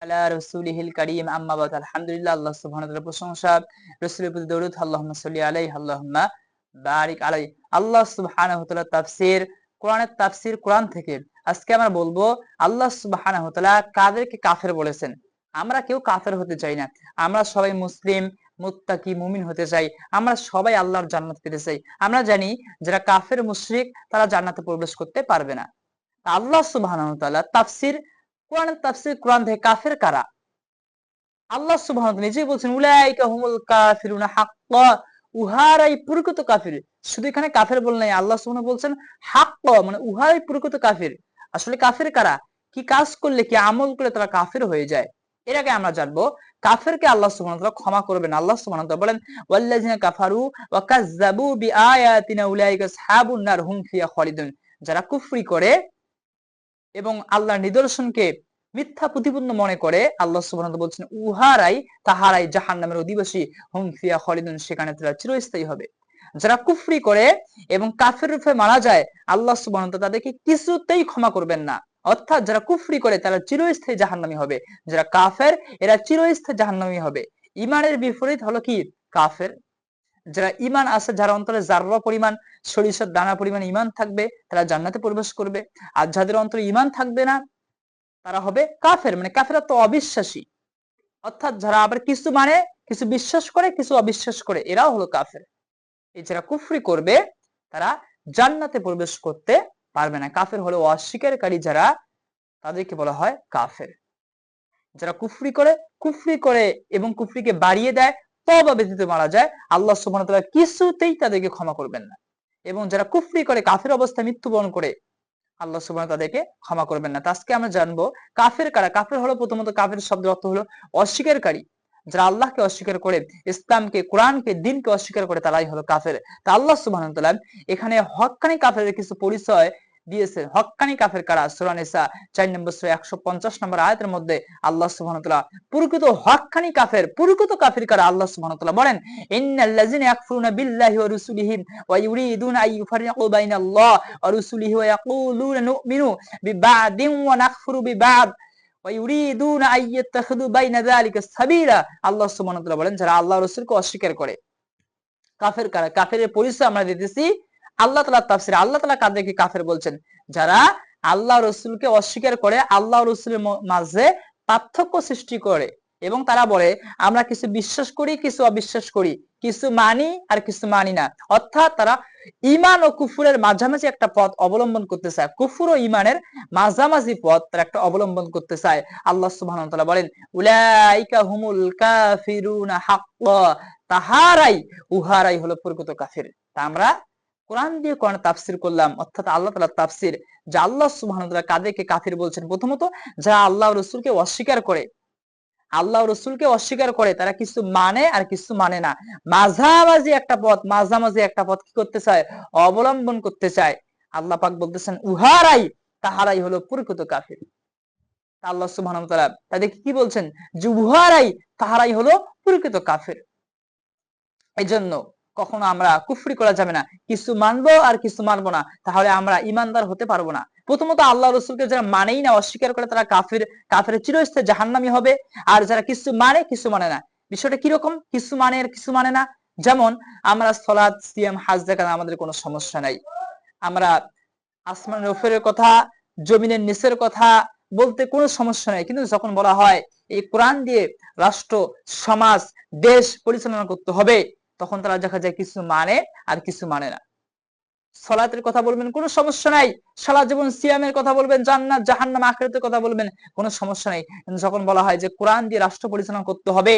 আলা রাসূলিহিল কারীম আম্মা বাদ। আলহামদুলিল্লাহ, আল্লাহ সুবহানাহু ওয়া তাআলার প্রশংসা, রাসূলের প্রতি দরুদ, আল্লাহুম্মা সাল্লি আলাইহি আল্লাহুম্মা বারিক আলাইহি। আল্লাহ সুবহানাহু ওয়া তাআলা তাফসীর, কোরআনের তাফসীর, কোরআন থেকে। আজকে আমরা বলবো আল্লাহ সুবহানাহু ওয়া তাআলা কাদেরকে কাফের বলেছেন। আমরা কেউ কাফের হতে চাই না, আমরা সবাই মুসলিম, মুত্তাকি, মুমিন হতে চাই। আমরা সবাই আল্লাহর জান্নাত পেতে চাই। আমরা জানি যারা কাফের মুশরিক তারা জান্নাতে প্রবেশ করতে পারবে না। আল্লাহ সুবহানাহু ওয়া তাআলা তাফসীর, কোরআনের তাফসীর, কোরআন থেকে কাফের কারা? আল্লাহ সুবহানাহু ওয়া তাআলা নিজেই বলছেন উলাইকা হুমুল কাফিরুনা হাক্কা, উহারাই প্রকৃত কাফির। শুধু এখানে কাফের বলেন নাই, আল্লাহ সুবহানাহু ওয়া তাআলা বলছেন হাক্কা, মানে উহারাই প্রকৃত কাফির। আসলে কাফির কারা? কি কাজ করলে, কি আমল করলে তারা কাফির হয়ে যায়? এর আগে আমরা জানবো কাফেরকে আল্লাহ সুবহানাহু ওয়া তাআলা ক্ষমা করবেন। আল্লাহ সুবহানাহু ওয়া তাআলা বলেন ওয়াল্লাযিনা কাফারু ওয়া কাযযাবু বিআয়াতিনা উলাইকা আসহাবুন নার হুম ফিহা খালিদুন। যারা কুফরি করে এবং আল্লাহর নিদর্শনকে মিথ্যা প্রতিপন্ন মনে করে, আল্লাহ সুবহানাহু ওয়া তাআলা বলছেন উহারাই, তাহারাই জাহান্নামের অধিবাসী, হুম ফিহা খালিদুন, সেখানে তারা চিরস্থায়ী হবে। যারা কুফরি করে এবং কাফের রূপে মারা যায়, আল্লাহ সুবহানাহু ওয়া তাআলা তাদেরকে কিছুতেই ক্ষমা করবেন না। অর্থাৎ যারা কুফরি করে তারা চিরস্থায়ী জাহান্নামী হবে, যারা কাফের এরা চিরস্থায়ী জাহান্নামী হবে। ঈমানের বিপরীত হলো কি? কাফের। যারা ঈমান আছে, যার অন্তরে যাররা পরিমাণ, সরিষার দানা পরিমাণ ঈমান থাকবে, তারা জান্নাতে প্রবেশ করবে। আর যাদের অন্তরে ঈমান থাকবে না তারা হবে কাফের, মানে কাফেররা তো অবিশ্বাসী। অর্থাৎ যারা আবার কিছু মানে, কিছু বিশ্বাস করে, কিছু অবিশ্বাস করে, এরাও হলো কাফের। এই যারা কুফরি করবে তারা জান্নাতে প্রবেশ করতে পারবে না। কাফের হলো অস্বীকারী যারা, তাদেরকে বলা হয় কাফের। যারা কুফরি করে এবং কুফরিকে বাড়িয়ে দেয়, তওবা ব্যতীত মারা যায়, আল্লাহ সুবহানাহু ওয়া তাআলা কিছুতেই তাদেরকে ক্ষমা করবেন না। এবং যারা কুফরি করে কাফের অবস্থায় মৃত্যুবরণ করে, আল্লাহ সুবহানাহু ওয়া তাআলা তাদেরকে ক্ষমা করবেন না। তো আজকে আমরা জানবো কাফের কারা। কাফের হলো, প্রথমত কাফের শব্দের অর্থ হলো অস্বীকারী। যারা আল্লাহকে অস্বীকার করে, ইসলামকে, কোরআনকে, দ্বীনকে অস্বীকার করে, তারাই হলো কাফের। তা আল্লাহ সুবহানাহু ওয়া তাআলা এখানে হক্কানি কাফেরের কিছু পরিচয় দিয়েছেন। হক্কানি কাফের কারা? সূরা নিসা 4 নম্বর সূরা 150 নম্বর আয়াতের মধ্যে আল্লাহ সুবহানাহু ওয়া তাআলা প্রকৃত হক্কানি কাফের, প্রকৃত কাফির কারা আল্লাহ সুবহানাহু ওয়া তাআলা বলেন ইন্নাল্লাযিনা ইয়াকফুরুনা বিল্লাহি ওয়া রুসুলিহি ওয়া ইউরিদুনা আন ইউফাররিকু বাইনাল্লাহি ওয়া রুসুলিহি ওয়া ইয়াকুলুনা নুমিনু বিবাদিন ওয়া নাকফুরু বিবাদ ওয়া ইউরিদুনা আন ইয়াত্তাখিযু বাইনা যালিকা সাবিলা। আল্লাহ সুবহানাহু ওয়া তাআলা বলেন যারা আল্লাহ রাসূলকে অস্বীকার করে। কাফের কারা? কাফেরের পরিচয় আমরা দিতেছি আল্লাহ তাআলার তাফসীরে। আল্লাহ তাআলা কাদেরকে কাফের বলছেন? যারা আল্লাহ রাসূলকে অস্বীকার করে, আল্লাহ রাসূলের মাঝে পার্থক্য সৃষ্টি করে এবং তারা বলে আমরা কিছু বিশ্বাস করি, কিছু অবিশ্বাস করি, কিছু মানি আর কিছু মানি না। অর্থাৎ তারা ঈমান ও কুফরের মাঝামাঝি একটা পথ অবলম্বন করতে চায়। কুফর ও ঈমানের মাঝামাঝি পথ তারা একটা অবলম্বন করতে চায়। আল্লাহ সুবহানাহু ওয়া তাআলা বলেন উলাইকা হুমুল কাফিরুনা হাক্কা, তাহারাই, উহারাই হলো প্রকৃত কাফির। তা আমরা কোরআন দিয়ে কোরআন তাফসীর করলাম, অর্থাৎ আল্লাহ তাআলার তাফসীর, যে আল্লাহ সুবহানাহু ওয়া তাআলা কাদেরকে কাফির বলছেন। প্রথমত যারা আল্লাহ রাসূলকে অস্বীকার করে, আল্লাহ রাসূলকে অস্বীকার করে, তারা কিছু মানে আর কিছু মানে না, মাঝামাঝি একটা পথ, মাঝামাঝি একটা পথ কি করতে চায়? অবলম্বন করতে চায়। আল্লাহ পাক বলতেছেন উহারাই, তাহারাই হলো প্রকৃত কাফির। আল্লাহ সুবহানাহু ওয়া তাআলা তাদেরকে কি বলছেন? যে উহারাই, তাহারাই হলো প্রকৃত কাফির। এজন্য কখনো আমরা কুফরি করা যাবে না। কিছু মানবো আর কিছু মানবো না, তাহলে আমরা ইমানদার হতে পারবো না। প্রথমত আল্লাহ রাসূলকে যারা মানেই না, অস্বীকার করে, তারা কাফির, কাফের চিরস্থায়ী জাহান্নামী হবে। আর যারা কিছু মানে কিছু মানে না, বিষয়টা কিরকম? কিছু মানে আর কিছু মানে না। যেমন আমরা সালাত, সিয়াম, হজ দেখালে আমাদের কোনো সমস্যা নাই। আমরা আসমানের উপরের কথা, জমিনের নিচের কথা বলতে কোনো সমস্যা নেই। কিন্তু যখন বলা হয় এই কোরআন দিয়ে রাষ্ট্র, সমাজ, দেশ পরিচালনা করতে হবে, তখন তারা দেখা যায় কিছু মানে আর কিছু মানে না। সালাতের কথা বলবেন, কোনো সমস্যা নাই। সালাত যেমন, সিয়ামের কথা বলবেন, জান্নাত জাহান্নাম আখিরাতের কথা বলবেন, কোনো সমস্যা নাই। কিন্তু যখন বলা হয় যে কোরআন দিয়ে রাষ্ট্র পরিচালনা করতে হবে,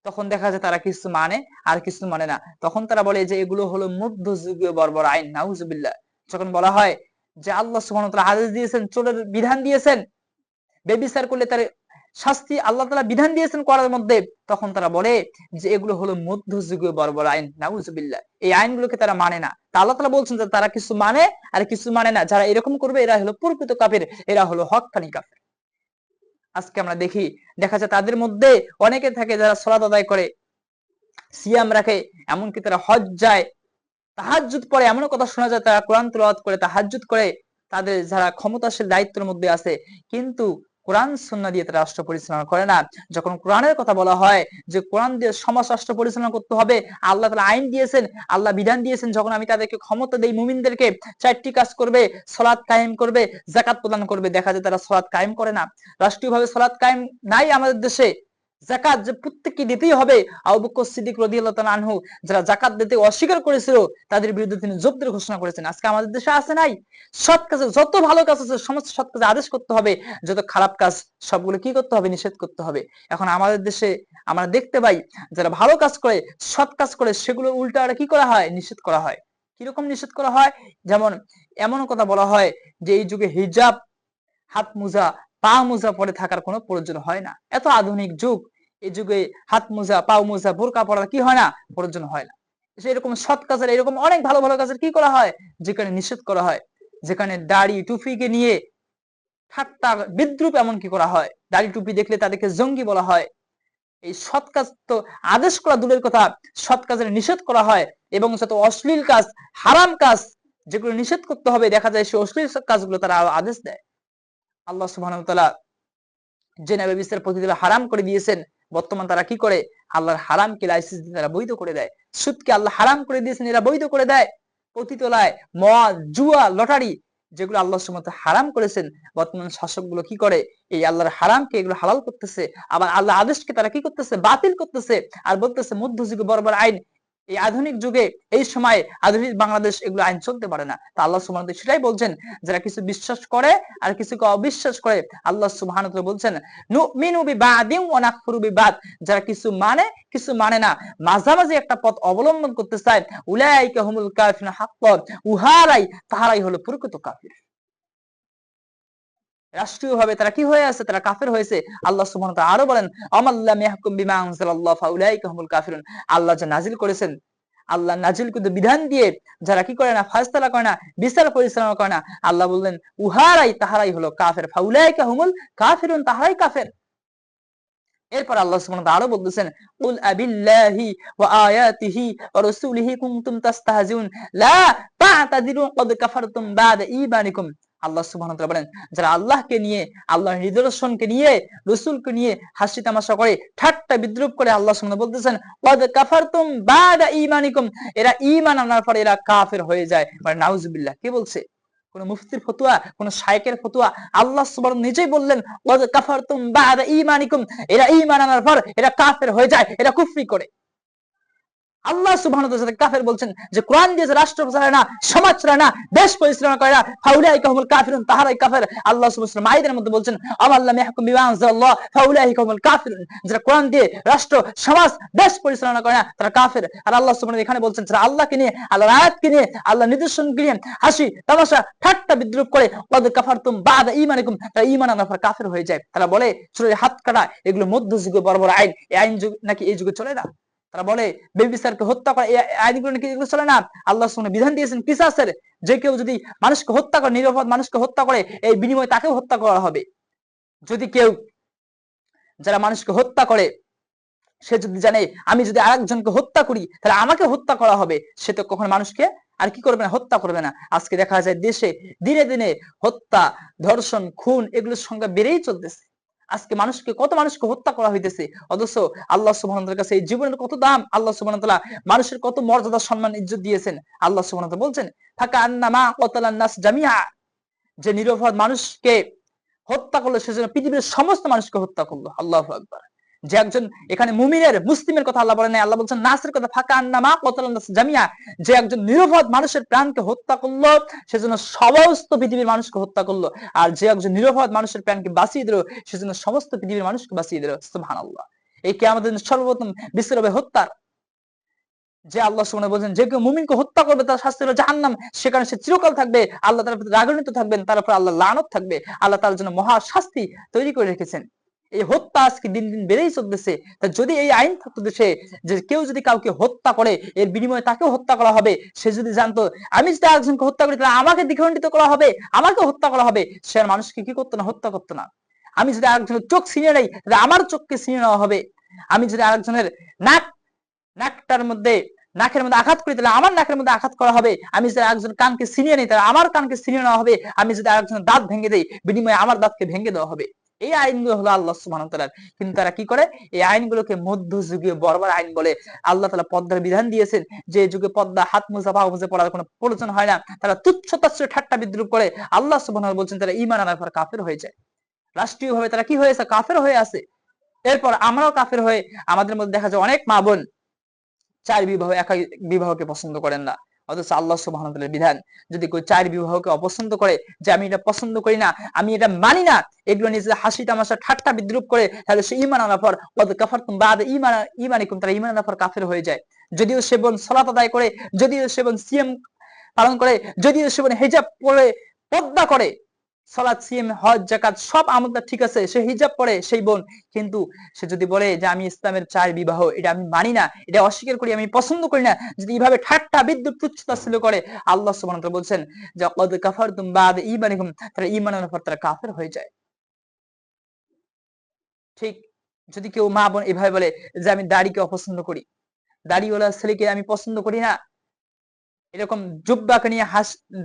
তখন দেখা যায় তারা কিছু মানে আর কিছু মানে না। তখন তারা বলে যে এগুলো হলো মধ্যযুগীয় বর্বর আইন, নাউজুবিল্লাহ। যখন বলা হয় যে আল্লাহ সুবহানাহু ওয়া তাআলা আদেশ দিয়েছেন, চোরের বিধান দিয়েছেন, বেবিচার করলে তার শাস্তি আল্লাহ তাআলা বিধান দিয়েছেন করার মধ্যে, তখন তারা বলে যে এগুলো হলো মধ্যযুগীয় বর্বর আইন, নাউজুবিল্লাহ। এই আইনগুলোকে তারা মানে না। তা আল্লাহ তাআলা বলছেন যে তারা কিছু মানে আর কিছু মানে না। যারা এরকম করবে এরা হলো প্রকৃত কাফির, এরা হলো হক্কানি কাফির। আজকে আমরা দেখি, দেখা যায় তাদের মধ্যে অনেকে থাকে যারা সালাত আদায় করে, সিয়াম রাখে, এমনকি তারা হজ যায়, তাহাজ্জুদ পড়ে, এমনও কথা শোনা যায় তারা কোরআন তিলাওয়াত করে, তাহাজ্জুদ করে, তাদের যারা ক্ষমতাশীল দায়িত্বের মধ্যে আছে। কিন্তু কোরআন সুন্নাহ দিয়ে তারা রাষ্ট্র পরিচালনা করে না। যখন কোরআনের কথা বলা হয় যে কোরআন দিয়ে সমাজ রাষ্ট্র পরিচালনা করতে হবে, আল্লাহ তাআলা আইন দিয়েছেন, আল্লাহ বিধান দিয়েছেন, যখন আমি তাদেরকে ক্ষমতা দেই মুমিনদেরকে 4টি কাজ করবে, সালাত কায়েম করবে, যাকাত প্রদান করবে, দেখা যায় তারা সালাত কায়েম করে না। রাষ্ট্রীয়ভাবে সালাত কায়েম নাই আমাদের দেশে। যাকাত যে প্রত্যেককে দিতেই হবে, আবু বকর সিদ্দিক রাদিয়াল্লাহু তাআলা আনহু যারা যাকাত দিতে অস্বীকার করেছিল তাদের বিরুদ্ধে তিনি জব্দের ঘোষণা করেছেন। আজকে আমাদের দেশে আছে নাই? সৎ কাজে যত ভালো কাজ আছে সমস্ত সৎ কাজে আদেশ করতে হবে, যত খারাপ কাজ সবগুলো কি করতে হবে? নিষেধ করতে হবে। এখন আমাদের দেশে আমরা দেখতে পাই যারা ভালো কাজ করে, সৎ কাজ করে, সেগুলো উল্টা আর কি করা হয়? নিষেধ করা হয়। কিরকম নিষেধ করা হয়? যেমন এমন কথা বলা হয় যে এই যুগে হিজাব, হাত মোজা, পা মোজা পরে থাকার কোনো প্রয়োজন হয় না। এত আধুনিক যুগ, এই যুগে হাত মোজা, পা মোজা, বোরকা পরা কি হয় না? প্রয়োজন হয় না। এরকম সৎ কাজের, এরকম অনেক ভালো ভালো কাজের কি করা হয়? যেখানে নিষেধ করা হয়, যেখানে দাড়ি টুপিকে নিয়ে ঠাট্টা বিদ্রুপ এমন কি করা হয়, দাড়ি টুপি দেখলে তাদেরকে জঙ্গি বলা হয়। এই সৎ কাজ তো আদেশ করা দূরের কথা, সৎ কাজের নিষেধ করা হয়। এবং যত অশ্লীল কাজ, হারাম কাজ যেগুলো নিষেধ করতে হবে, দেখা যায় সেই অশ্লীল কাজগুলো তারা আদেশ দেয়। আল্লাহ সুবহানাহু ওয়া তাআলা জেনা ব্যভিচার প্রতিদিন হারাম করে দিয়েছেন, বর্তমান তারা কি করে? আল্লাহর হারামকে লাইসেন্স দিয়ে তারা বৈধ করে দেয়। সুদকে আল্লাহ হারাম করে দিয়েছেন, এরা বৈধ করে দেয়। পতিতলায় মদ, জুয়া, লটারি যেগুলো আল্লাহ সুবহানাহু ওয়া তাআলা হারাম করেছেন, বর্তমান শাসকগুলো কি করে? এই আল্লাহর হারামকে এগুলো হালাল করতেছে, আবার আল্লাহ আদেশকে তারা কি করতেছে? বাতিল করতেছে, আর বলতেছে মধ্যযুগে বরাবর আইন। এই আধুনিক যুগে, এই সময় আধুনিক বাংলাদেশ এগুলো আইন চলতে পারে না। তা আল্লাহ সুবহানাহু ওয়া তাআলা সেটাই বলছেন, যারা কিছু বিশ্বাস করে আর কিছুকে অবিশ্বাস করে, আল্লাহ সুবহানাহু ওয়া তাআলা বলছেন নুমিনু বিবাদিন ওয়া নাকফুরু বিবাদ, যারা কিছু মানে কিছু মানে না, মাঝামাঝি একটা পথ অবলম্বন করতে চায়, উলাইকা হুমুল কাফিরুন হাক্কান, তাহারাই হলো প্রকৃত কাফির। রাষ্ট্রীয়ভাবে তারা কি হয়ে আছে? তারা কাফের হয়েছে। আল্লাহ সুবহানাহু ওয়া তাআলা আরো বলেন আমাল্লাম ইয়াহকুম বিমা আনজালাল্লাহু ফাউলাইকা হুমুল কাফিরুন, আল্লাহ যা নাজিল করেছেন, আল্লাহ নাজিলকৃত বিধান দিয়ে যারা কি করে না? ফায়সালা করে না, বিচার পরিচালনা করে না, আল্লাহ বললেন তাহারাই হলো কাফের। ফাউলাইকা হুমুল কাফিরুন, তাহারাই কাফের। এরপর আল্লাহ সুবহানাহু ওয়া তাআলা আরো বলতেছেন কুল আবিল্লাহি ওয়া আয়াতিহি ওয়া রাসূলিহি কুনতুম তাস্তাহজিউন লা তা'তাযিরু ক্বাদ কাফারতুম বা'দা ঈমানিকুম। আল্লাহ সুবহানাহু ওয়া তাআলা বলেন, যারা আল্লাহকে নিয়ে, আল্লাহর নিদর্শনকে নিয়ে, রাসূলকে নিয়ে হাসি তামাশা করে, ঠাট্টা বিদ্রূপ করে, আল্লাহ সুবহানাহু ওয়া তাআলা বলতেছেন ক্বাদ কাফারতুম বা'দা ঈমানিকুম, এরা ঈমান আনার পরে এরা কাফের হয়ে যায়। মানে নাউজুবিল্লাহ। কে বলছে? কোন মুফতির ফতোয়া, কোন শায়েখের ফতোয়া? আল্লাহ সুবহানাহু নিজেই বললেন ওয়াজ কাফারতুম বা'দা ঈমানিকুম, এরা ঈমান আনার পর এরা কাফের হয়ে যায়, এরা কুফরি করে। আল্লাহ সুবহানাহু ওয়া তাআলা কাফের বলছেন যে কোরআন দিয়ে যে রাষ্ট্র চালায় না, সমাজ চালায় না, দেশ পরিচালনা করে না, ফাউলাইকা হুমুল কাফিরুন, তাহারাই কাফের। আল্লাহ সুবহানাহু ওয়া তাআলা মাইদার মধ্যে বলছেন আমাল্লাম ইয়াহকুম বিমা আনজালাল্লাহ ফাউলাইকা হুমুল কাফিরুন, যারা কোরআন দিয়ে রাষ্ট্র, সমাজ, দেশ পরিচালনা করে না তারা কাফের। আর আল্লাহ সুবহানাহু ওয়া তাআলা এখানে বলছেন যারা আল্লাহকে নিয়ে, আল্লাহর আয়াতকে নিয়ে, আল্লাহর নিদর্শনকে নিয়ে হাসি তামাশা ঠাট্টা বিদ্রূপ করে, ওয়াদ কাফারতুম বা'দা ঈমানিকুম, তারা ঈমান আনার পর কাফের হয়ে যায়। তারা বলে চুলের হাত কাটা এগুলো মধ্যযুগে বড় বড় আইন, এই আইন নাকি এই যুগে চলে না। তারা বলে বেবিচারকে হত্যা করা, এই আইনগুলো নাকি এগুলো চলে না। আল্লাহ সুবহানাহু বিধান দিয়েছেন কিসাসের, যে কেউ যদি মানুষকে হত্যা করে, নিরপরাধ মানুষকে হত্যা করে, এই বিনিময়ে তাকেও হত্যা করা হবে। যদি কেউ, যারা মানুষকে হত্যা করে, সে যদি জানে আমি যদি আরেকজনকে হত্যা করি তাহলে আমাকে হত্যা করা হবে, সে তো কখনো মানুষকে আর কি করবে না? হত্যা করবে না। আজকে দেখা যায় দেশে দিনে দিনে হত্যা, ধর্ষণ, খুন এগুলোর সংখ্যা বেড়েই চলতেছে। আজকে কত মানুষকে হত্যা করা হইতেছে, অথচ আল্লাহ সুবহানাহু ওয়া তাআলার কাছে এই জীবনের কত দাম, আল্লাহ সুবহানাহু ওয়া তাআলা মানুষের কত মর্যাদা, সম্মান, ইজ্জত দিয়েছেন। আল্লাহ সুবহানাহু ওয়া তাআলা বলছেন ফাকান্নামা ক্বাতালান নাস জামিআ, যে নিরপরাধ মানুষকে হত্যা করলো সেজন্য পৃথিবীর সমস্ত মানুষকে হত্যা করলো। আল্লাহু আকবার। যে একজন, এখানে মুমিনের, মুসলিমের কথা আল্লাহ বলেন নাই, আল্লাহ বলছেন নাসের কথা, ফাকান্নামা ক্বাতালান নাস জামিআ, যে একজন নিরপরাধ মানুষের প্রাণকে হত্যা করলো সেজন্য সমস্ত পৃথিবীর মানুষকে হত্যা করলো, আর যে একজন নিরপরাধ মানুষের প্রাণকে বাঁচিয়ে দিল সেজন্য সমস্ত পৃথিবীর মানুষকে বাঁচিয়ে দিল। সুবহানাল্লাহ। এই কিয়ামতের দিন সর্বপ্রথম বিচার হবে হত্যার। যে আল্লাহ সুবহানাহু বলেন যে কেউ মুমিনকে হত্যা করবে তার শাস্তি হলো জাহান্নাম, সেখানে সে চিরকাল থাকবে, আল্লাহ তার প্রতি রাগান্বিত থাকবেন, তার উপর আল্লাহ লানত থাকবে, আল্লাহ তার জন্য মহা শাস্তি তৈরি করে রেখেছেন। এই হত্যা আজকে দিন দিন বেড়েই চলতেছে। তা যদি এই আইন থাকতো দেশে যে কেউ যদি কাউকে হত্যা করে এর বিনিময়ে তাকেও হত্যা করা হবে, সে যদি জানতো আমি যদি একজনকে হত্যা করি তাহলে আমাকে দ্বিখণ্ডিত করা হবে, আমাকে হত্যা করা হবে, সে আর মানুষকে কি করতো না? হত্যা করতো না। আমি যদি আরেকজনের চোখ ছিনিয়ে নেই তাহলে আমার চোখকে ছিনিয়ে নেওয়া হবে। আমি যদি আরেকজনের নাকের মধ্যে আঘাত করি তাহলে আমার নাকের মধ্যে আঘাত করা হবে। আমি যদি একজন কানকে ছিনিয়ে নিই তাহলে আমার কানকে ছিনিয়ে নেওয়া হবে। আমি যদি আরেকজনের দাঁত ভেঙে দেই বিনিময়ে আমার দাঁতকে ভেঙে দেওয়া হবে। এই আইনগুলো হলো আল্লাহ সুবহানাহু ওয়া তাআলার। কিন্তু তারা কি করে, এই আইনগুলোকে মধ্যযুগীয় বর্বর আইন বলে। আল্লাহ তাআলা পর্দার বিধান দিয়েছেন, যে যুগে পর্দা হাত মোজা পা মোজা পড়ার কোনো প্রয়োজন হয় না, তারা তুচ্ছ তাচ্ছিল্য ঠাট্টা বিদ্রুপ করে। আল্লাহ সুবহানাহু ওয়া তাআলা বলছেন তারা ঈমান আনার পর কাফের হয়ে যায়। রাষ্ট্রীয়ভাবে তারা কি হয়েছে, কাফের হয়ে আছে। এরপর আমরাও কাফের হয়ে, আমাদের মধ্যে দেখা যায় অনেক মা বোন 4 বিবাহ একাই বিবাহকে পছন্দ করেন না। অথচ আল্লাহ সুবহানাহু ওয়া তাআলার বিধান, যদি কেউ 4 বিবাহকে অপছন্দ করে, যে আমি এটা পছন্দ করি না, আমি এটা মানি না, এগুলো নিজে হাসি তামাশা ঠাট্টা বিদ্রুপ করে, তাহলে সে ঈমান আনার পর ওয়াদ কাফারতুম বা'দা ঈমানিকুম, তারা ঈমান আনার পর কাফের হয়ে যায়। যদিও সে বোন সালাত আদায় করে, যদিও সে বোন সিয়াম পালন করে, যদিও সে বোন হিজাব পরে পর্দা করে, সালাত সিয়াম হজ যাকাত সব আমলটা ঠিক আছে, সে হিজাব পরে সেই বোন, কিন্তু সে যদি বলে যে আমি ইসলামের 4 বিবাহ এটা আমি মানি না, এটা অস্বীকার করি, আমি পছন্দ করি না, যদি এইভাবে ঠাট্টা বিদ্রুপ তুচ্ছ-তাচ্ছিল্য করে, আল্লাহ সুবহানাহু ওয়া তাআলা বলছেন যে ক্বাদ কাফারতুম বা'দা ঈমানিকুম, তারা ঈমানের পর তারা কাফের হয়ে যায়। ঠিক যদি কেউ মা বোন এভাবে বলে যে আমি দাড়িকে অপছন্দ করি, দাড়িওয়ালা ছেলেকে আমি পছন্দ করি না, এরকম জুব্বাকে নিয়ে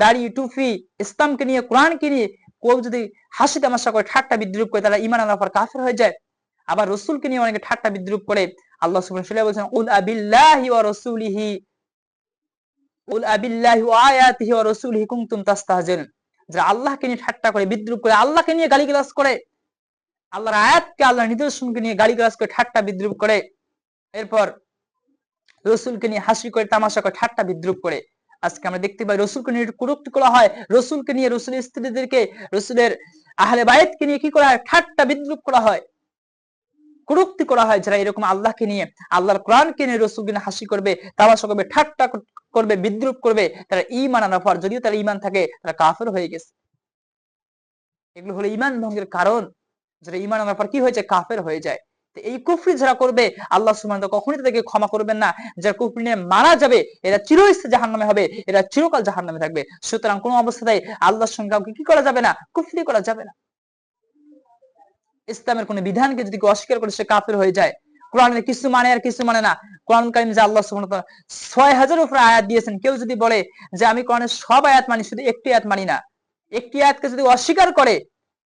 দাড়ি টুপি ইসলামকে নিয়ে কোরআনকে নিয়ে কেউ যদি হাসি তামাশা করে ঠাট্টা বিদ্রুপ করে, তারা ঈমান আনার পর কাফের হয়ে যায়। আবার রাসূলকে নিয়ে অনেকে ঠাট্টা বিদ্রুপ করে। আল্লাহ সুবহানাহু ওয়া তাআলা বলেছেন কুল আবিল্লাহি ওয়া রাসূলিহি, কুল আবিল্লাহি ওয়া আয়াতিহি ওয়া রাসূলিহি কুনতুম তাস্তাহজিরুন, যারা আল্লাহকে নিয়ে ঠাট্টা করে বিদ্রুপ করে, আল্লাহকে নিয়ে গালিগালাজ করে, আল্লাহর আয়াতকে আল্লাহর নিদর্শনকে নিয়ে গালিগালাজ করে ঠাট্টা বিদ্রুপ করে, এরপর রসুলকে নিয়ে হাসি করে তামাশা করে ঠাট্টা বিদ্রুপ করে। আজকে আমরা দেখতে পাই রসুলকে নিয়ে কটূক্তি করা হয়, রসুলকে নিয়ে রসুলের স্ত্রীদেরকে, রসুলের আহলে বায়াতকে নিয়ে কি করা হয়, ঠাট্টা বিদ্রুপ করা হয়, কটূক্তি করা হয়। যারা এরকম আল্লাহকে নিয়ে, আল্লাহর কোরআনকে নিয়ে রসুলকে নিয়ে হাসি করবে, তামাশা করবে, ঠাট্টা করবে, বিদ্রুপ করবে, তারা ঈমান আনার পর, যদিও তারা ঈমান থাকে, তারা কাফের হয়ে গেছে। এগুলো হলো ঈমান ভঙ্গের কারণ। যারা ঈমান আনার পর কি হয়েছে, কাফের হয়ে যায়। এই কুফরি যারা করবে, আল্লাহ সুবহানাহু ওয়া তাআলা কখনোই তাদেরকে ক্ষমা করবেন না। যারা কুফরি নিয়ে মারা যাবে, এরা চিরস্থায়ী জাহান্নামে হবে, এরা চিরকাল জাহান্নামে থাকবে। সুতরাং কোন অবস্থাতেই আল্লাহর সঙ্গে কাউকে কি করা যাবে না, কুফরি করা যাবে না। ইসলামের কোন বিধানকে যদি কেউ অস্বীকার করে, সে কাফের হয়ে যায়। কোরআনের কিছু মানে আর কিছু মানে না। কোরআন কারীম যে আল্লাহ সুবহানাহু ওয়া তাআলা 6000 উপরে আয়াত দিয়েছেন, কেউ যদি বলে যে আমি কোরআনের সব আয়াত মানি, শুধু একটি আয়াত মানি না, একটি আয়াতকে যদি অস্বীকার করে,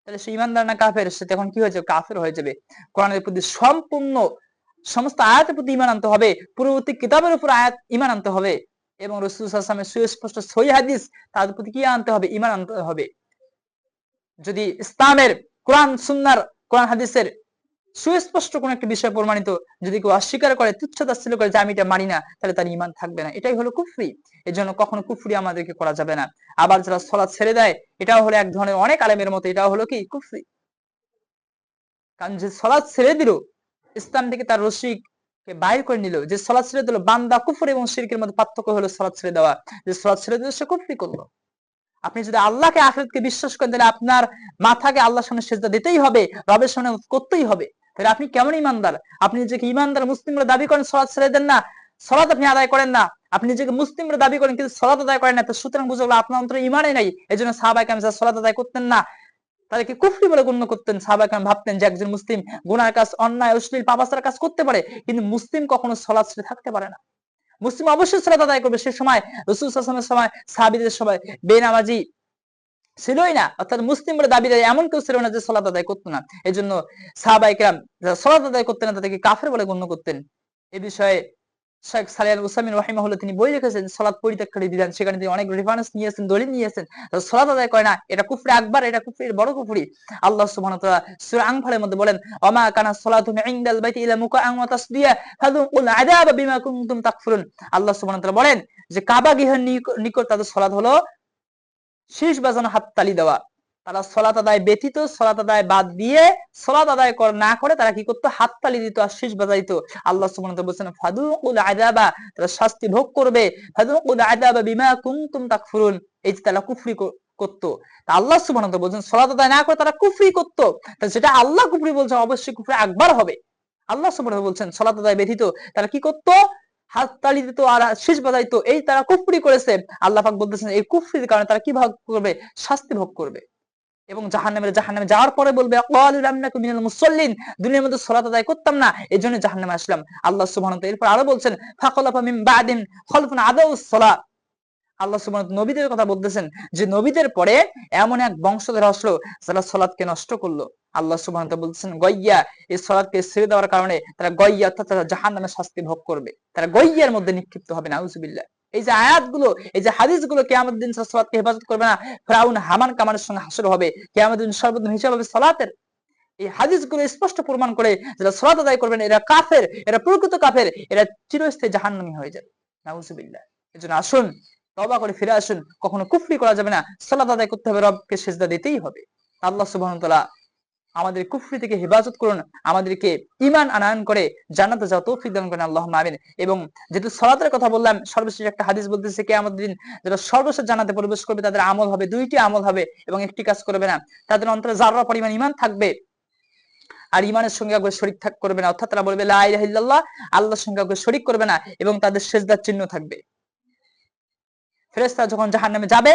তাহলে সে ঈমানদার না কাফের, সে তখন কি হয়ে যাবে, কাফের হয়ে যাবে। কোরআনের প্রতি সম্পূর্ণ সমস্ত আয়াতের প্রতি ঈমান আনতে হবে, পূর্ববর্তী কিতাবের উপর আয়াত ঈমান আনতে হবে, এবং রাসূল সাল্লাল্লাহু আলাইহি ওয়াসাল্লামের সুস্পষ্ট সহিহ হাদিস তার প্রতি কি আনতে হবে, ঈমান আনতে হবে। যদি ইসলামের কোরআন সুন্নাহর, কোরআন হাদিসের সুস্পষ্ট কোন একটা বিষয় প্রমাণিত যদি কেউ অস্বীকার করে, তুচ্ছ-তাচ্ছিল্য করে যে আমি এটা মানি না, তাহলে তার ঈমান থাকবে না। এটাই হলো কুফরি। এজন্য কখনো কুফরি আমাদেরকে করা যাবে না। আবার যারা সালাত ছেড়ে দেয়, এটাও হলো এক ধরনের, অনেক আলেমের মতে এটাও হলো কি কুফরি। কারণ যে সালাত ছেড়ে দিল, ইসলাম থেকে তার রশিকে বাইর করে নিল, যে সালাত ছেড়ে দিল, বান্দা কুফর এবং শিরকের মধ্যে পার্থক্য হলো সালাত ছেড়ে দেওয়া। যে সালাত ছেড়ে দিল, সে কুফরি করলো। আপনি যদি আল্লাহকে আখিরাতকে বিশ্বাস করেন, তাহলে আপনার মাথাকে আল্লাহর সামনে সিজদা দিতেই হবে, রবের সামনে করতেই হবে। তাহলে আপনি কেমন ইমানদার? আপনি নিজেকে ইমানদার মুসলিম বলে দাবি করেন, সালাত ছেড়ে দেন না, সালাত আপনি আদায় করেন না, আপনি নিজেকে মুসলিম বলে দাবি করেন কিন্তু সালাত আদায় করেন না, তো সুতরাং বুঝা গেল আপনার অন্তরে ঈমানই নাই। এজন্য সাহাবায়ে কেরাম যারা সালাত আদায় করতেন না, তাদেরকে কুফরি বলে গণ্য করতেন। সাহাবায়ে কেরাম ভাবতেন যে একজন মুসলিম গুনার কাজ, অন্যায়, অশ্লীল, পাপাচার কাজ করতে পারে, কিন্তু মুসলিম কখনো সালাত ছেড়ে থাকতে পারে না। মুসলিম অবশ্যই সালাত আদায় করবে। সে সময় রাসূল সাল্লাল্লাহু আলাইহি ওয়াসাল্লামের সময় সাহাবীদের সবাই বেনামাজি ছিলই না, অর্থাৎ মুসলিম বলে দাবি দেয় এমন কেউ ছিল না যে সালাত আদায় করতো না। এই জন্য সাহাবায়ে কেরাম যারা সালাত আদায় করতেন না, তাদেরকে কাফের বলে গণ্য করতেন। এ বিষয়ে শেখ সালেহ আল উসাইমিন রাহিমাহুল্লাহ তিনি বই লিখেছেন সালাত পরিত্যাগকারী বিধান। সেখানে তিনি অনেক রেফারেন্স নিয়েছেন, দলিল নিয়েছেন। সালাত আদায় করে না, এটা কুফরি আকবার, এটা কুফরির বড় কুফরি। আল্লাহ সুবহানাহু ওয়া তাআলা সূরা আনফালের মধ্যে বলেন, ওমা কানা সালাতুহুম ইনদাল বাইতি ইলা মুকাআন ওয়া তাসদিয়া ফাযুকুল আযাবা বিমা কুনতুম তাকফুরুন। আল্লাহ সুবহানাহু ওয়া তাআলা বলেন যে কাবা গৃহের নিকট তাদের সালাত হলো শীষ বাজানো, হাততালি দেওয়া। তারা সালাত আদায় ব্যতীত, সালাত আদায় বাদ দিয়ে, সালাত আদায় না করে তারা কি করতো, হাততালি দিত আর শীষ বাজাইতো। আল্লাহ সুবহানাহু ওয়া তাআলা বলেন ফাদুকুল আযাবা, তারা শাস্তি ভোগ করবে, ফাদুকুল আযাবা বিমা কুনতুম তাকফুরুন, এই যে তারা কুফরি করতো। আল্লাহ সুবহানাহু ওয়া তাআলা বলেন সালাত আদায় না করে তারা কুফরি করতো, তা যেটা আল্লাহ কুফরি বলছেন অবশ্যই কুফরি আকবার হবে। আল্লাহ সুবহানাহু ওয়া তাআলা বলছেন সালাত আদায় ব্যতীত তারা কি করতো, হাততালি দিত আর শীষ বাজাইতো, এই তারা কুফরি করেছে। আল্লাহ পাক বলতেছেন এই কুফরির কারণে তারা কি ভোগ করবে, শাস্তি ভোগ করবে, এবং জাহান্নামে যাওয়ার পরে বলবে ক্বালু লাম নাকু মিনাল মুসাল্লিন, দুনিয়ার মধ্যে সালাত আদায় করতাম না, এজন্য জাহান্নামে আসলাম। আল্লাহ সুবহানাহু ওয়া তাআলা এরপর আরো বলছেন ফাখালাফা মিন বাদিন খালফুন আদাউস সালাত, আল্লাহ সুবহানাহু ওয়া তাআলা নবীদের কথা বলতেছেন যে নবীদের পরে এমন এক বংশধর আসলো যারা সালাতকে নষ্ট করলো। আল্লাহ সুবহানাহু ওয়া তাআলা বলছেন গয়্যা, এই সালাতকে ছেড়ে দেওয়ার কারণে তারা গয়্যা অর্থাৎ তারা জাহান্নামের শাস্তি ভোগ করবে, তারা গয়্যার মধ্যে নিক্ষিপ্ত হবে। নাউজুবিল্লাহ। এই যে আয়াতগুলো, এই যে হাদিসগুলো, কিয়ামতের দিন সালাতকে হেফাজত করবে না, ফিরআউন হামান কামানের সঙ্গে হাসর হবে, কিয়ামতের দিন সর্বপ্রথম হিসাব হবে সালাতের। এই হাদিসগুলো স্পষ্ট প্রমাণ করে যারা সালাত আদায় করবেন এরা কাফের, এরা প্রকৃত কাফের, এরা চিরস্থায়ী জাহান্নামী হয়ে যাবে। নাউজুবিল্লাহ। এজন্য আসুন তওবা করে ফিরে আসুন, কখনো কুফরি করা যাবে না, সালাত আদায় করতে হবে, রবকে সিজদা দিতেই হবে। আল্লাহ সুবহানাহু ওয়া তাআলা আমাদের কুফরি থেকে হেফাজত করুন, আমাদেরকে ঈমান আনয়ন করে জান্নাতে যাওয়ার তৌফিক দান করেন, আল্লাহুম্মা আমিন। এবং যেহেতু সালাতের কথা বললাম, সর্বশেষ একটা হাদিস বলতেছে কিয়ামতের দিন যারা সর্বশেষ জান্নাতে প্রবেশ করবে তাদের আমল হবে দুইটি আমল হবে এবং একটি কাজ করবে না। তাদের অন্তরে যাররা পরিমাণ ঈমান থাকবে, আর ঈমানের সঙ্গে কাউকে শরীক করবে না, অর্থাৎ তারা বলবে লা ইলাহা ইল্লাল্লাহ, আল্লাহর সঙ্গে কাউকে শরীক করবে না, এবং তাদের সিজদার চিহ্ন থাকবে। ফেরেশতা যখন জাহান্নামে যাবে,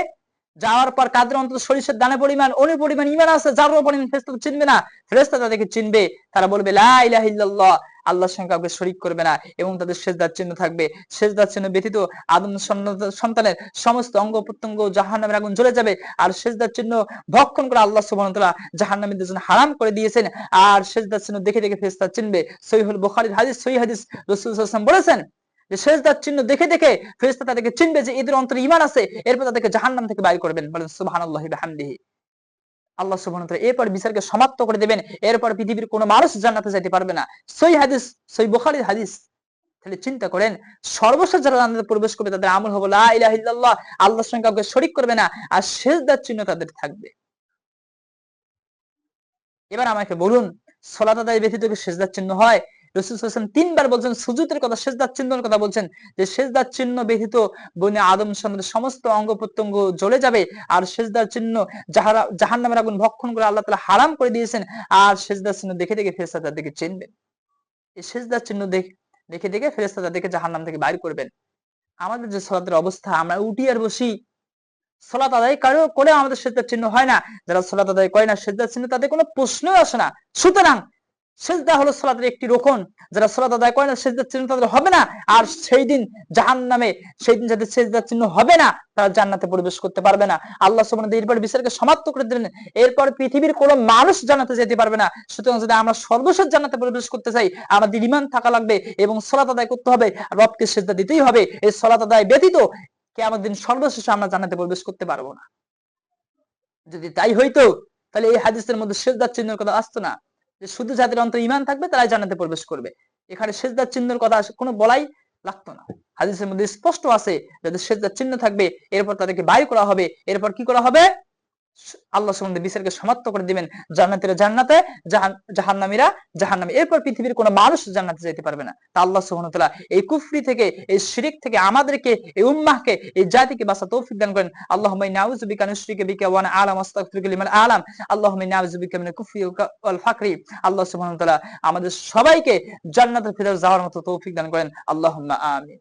যাওয়ার পর কাদের অন্তত সরিষার দানা পরিমাণ পরিমাণ ঈমান আছে, যার পরিমাণ ফেরেশতা চিনবে না, ফেরেশতা তাদেরকে চিনবে, তারা বলবে লা ইলাহা ইল্লাল্লাহ, আল্লাহর সঙ্গে কাউকে শরীক করবে না, এবং তাদের সিজদার চিহ্ন থাকবে। সিজদার চিহ্ন ব্যতীত আদম সন্তানের সমস্ত অঙ্গ প্রত্যঙ্গ জাহান্নামের আগুন জ্বলে যাবে। আর সিজদার চিহ্ন ভক্ষণ করে আল্লাহ সুবহানাহু ওয়া তাআলা জাহান্নামীদের জন্য হারাম করে দিয়েছেন। আর সিজদার চিহ্ন দেখে দেখে ফেরেশতা চিনবে। সহিহুল বুখারীর হাদিস, সহিহ হাদিস, রাসূল সাল্লাল্লাহু আলাইহি ওয়াসাল্লাম বলেছেন যে সিজদার চিহ্ন দেখে দেখে ফেরেশতা তাদেরকে চিনবে যে এদের অন্তরে ঈমান আছে, এরপর তাদেরকে জাহান্নাম থেকে বাইর করবেন। বলেন সুবহানাল্লাহি ওয়া বিহামদিহি। আল্লাহ সুবহানাহু ওয়া তাআলা এরপর বিচারকে সমাপ্ত করে দিবেন, এরপর পৃথিবীর কোনো মানুষ জান্নাতে যেতে পারবে না। সহিহ হাদিস, সহিহ বুখারীর হাদিস। তাহলে চিন্তা করেন, সর্বশেষ যারা জান্নাতে প্রবেশ করবে তাদের আমল হবে লা ইলাহা ইল্লাল্লাহ, আল্লাহর সঙ্গে কাউকে শরীক করবে না, আর সিজদার চিহ্ন তাদের থাকবে। এবার আমাকে বলুন, সালাত আদায় ব্যতীত কি সিজদার চিহ্ন হয়? রাসূল সাল্লাল্লাহু আলাইহি ওয়াসাল্লাম তিনবার বলছেন সুজুদের কথা, সিজদার চিহ্নের কথা বলছেন যে সিজদার চিহ্ন ব্যতীত বনি আদম সন্তানের সমস্ত অঙ্গ প্রত্যঙ্গ জ্বলে যাবে। আর সিজদার চিহ্ন জাহান্নামের আগুন ভক্ষণ করে আল্লাহ তাআলা হারাম করে দিয়েছেন। আর সিজদার চিহ্ন দেখে দেখে ফেরেশতা তাদেরকে চিনবেন। এই সিজদার চিহ্ন দেখে দেখে ফেরেশতা তাদেরকে জাহান্নাম থেকে বাইর করবেন। আমাদের যে সালাতের অবস্থা, আমরা উঠি আর বসি, সালাত আদায় করে আমাদের সিজদার চিহ্ন হয় না। যারা সালাত আদায় করে না, সিজদার চিহ্ন তাদের কোনো প্রশ্নই আসে না। সুতরাং সিজদা হলো সালাতের একটি রকন। যারা সালাত আদায় করে না, সিজদার চিহ্ন তাদের হবে না। আর সেই দিন জাহান্নামে, সেই দিন যাদের সিজদার চিহ্ন হবে না, তারা জান্নাতে প্রবেশ করতে পারবে না। আল্লাহ সুবহানাহু ওয়া তাআলা এরপর বিচারকে সমাপ্ত করে দিলেন, এরপর পৃথিবীর কোনো মানুষ জান্নাতে যেতে পারবে না। সুতরাং যদি আমরা সর্বশেষ জান্নাতে প্রবেশ করতে চাই, আমাদের ঈমান থাকা লাগবে এবং সালাত আদায় করতে হবে, রবকে সিজদা দিতেই হবে। এই সালাত আদায় ব্যতীত কিয়ামতের দিন সর্বশেষে আমরা জান্নাতে প্রবেশ করতে পারবো না। যদি তাই হইতো, তাহলে এই হাদিসের মধ্যে সিজদার চিহ্নের কথা আসতো না, যে শুধু যাদের অন্তরে ঈমান থাকবে তারাই জান্নাতে প্রবেশ করবে। এখানে সিজদার চিহ্নের কথা কোনো বলাই লাগতো না। হাদিসের মধ্যে স্পষ্ট আছে যাদের সিজদার চিহ্ন থাকবে, এরপর তাদেরকে বাইর করা হবে। এরপর কি করা হবে? আল্লাহ সুবহানাহু বিচারকে সমাপ্ত করে দিবেন। জান্নাতীরা জান্নাতে, জাহান্নামীরা জাহান্নামে। এরপর পৃথিবীর কোনো মানুষ জান্নাতে যেতে পারবে না। তা আল্লাহ সুবহানাহু ওয়া তাআলা এই কুফরি থেকে, এই শিরক থেকে আমাদেরকে, এই উম্মাহকে, এই জাতিকে বাঁচা তৌফিক দান করেন। আল্লাহুম্মা ইন্না নাউযু বিকা নুশরিকা বিকা ওয়া আনা আ'লামু আস্তাগফিরুকা লিমান আ'লাম। আল্লাহুম্মা ইন্না নাউযু বিকা মিনাল কুফরি ওয়াল ফাকরি। আল্লাহ সুবহানাহু ওয়া তাআলা আমাদের সবাইকে জান্নাতুল ফিরদাউস যাওয়ার মতো তৌফিক দান করেন। আল্লাহুম্মা আমিন।